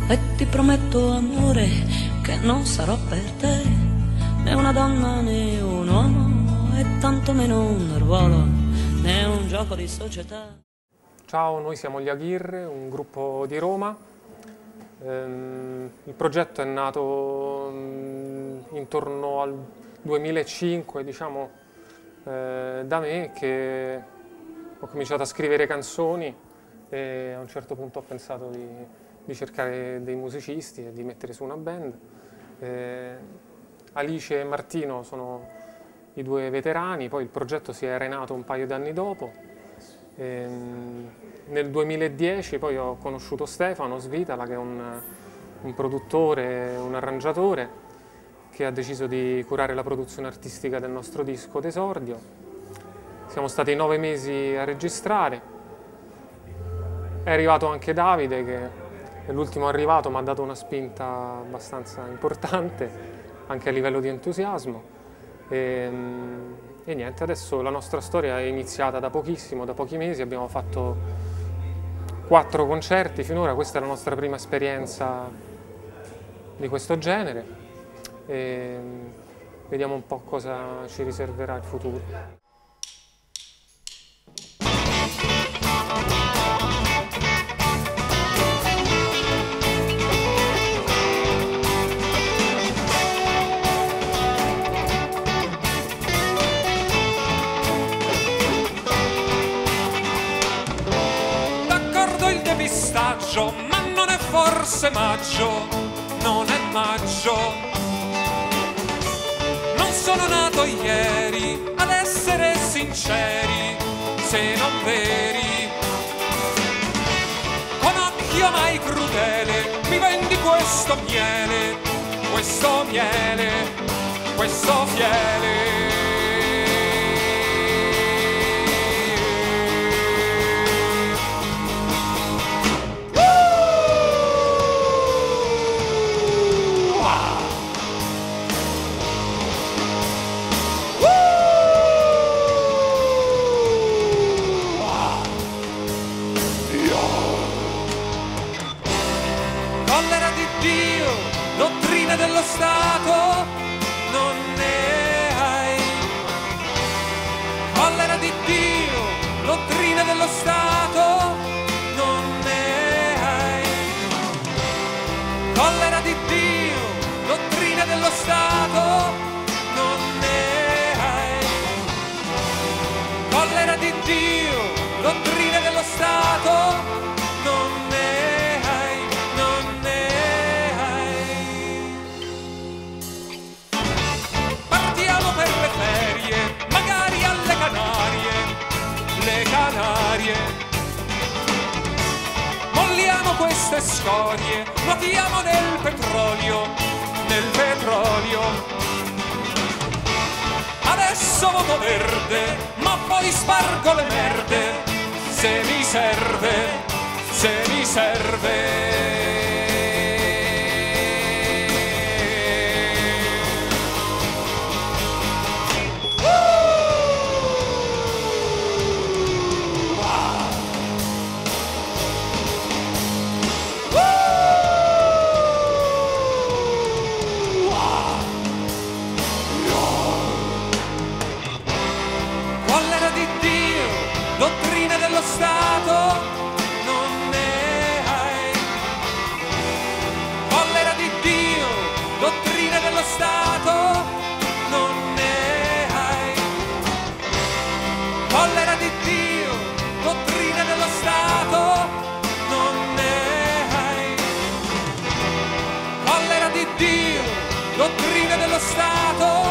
e ti prometto amore che non sarò per te né una donna né un uomo e tantomeno un ruolo né un gioco di società. Ciao, noi siamo gli Aghir, un gruppo di Roma. Il progetto è nato intorno al 2005, diciamo, da me, che ho cominciato a scrivere canzoni e a un certo punto ho pensato di cercare dei musicisti e di mettere su una band. Alice e Martino sono i due veterani, poi il progetto si è arenato un paio d'anni dopo. Nel 2010 poi ho conosciuto Stefano Svitala, che è un produttore, un arrangiatore, che ha deciso di curare la produzione artistica del nostro disco d'esordio. Siamo stati 9 mesi a registrare. È arrivato anche Davide, che è l'ultimo arrivato, mi ha dato una spinta abbastanza importante, anche a livello di entusiasmo. E niente, adesso la nostra storia è iniziata da pochissimo, da pochi mesi, abbiamo fatto 4 concerti finora, questa è la nostra prima esperienza di questo genere e vediamo un po' cosa ci riserverà il futuro. Ma non è forse maggio, non è maggio. Non sono nato ieri ad essere sinceri, se non veri. Con occhio mai crudele mi vendi questo miele, questo miele, questo fiele. Collera di Dio, dottrina dello Stato, non ne hai. Collera di Dio, dottrina dello Stato, non ne hai. Collera di Dio, dottrina dello Stato, non ne hai. Collera di Dio, dottrina dello Stato, non ne hai. Magari alle Canarie, le Canarie. Molliamo queste scorie, nuotiamo nel petrolio, nel petrolio. Adesso voto verde, ma poi spargo le merde, se mi serve, se mi serve. Dottrina dello Stato, non ne hai. Collera di Dio, dottrina dello Stato, non ne hai. Collera di Dio, dottrina dello Stato, non ne hai. Collera di Dio, dottrina dello Stato,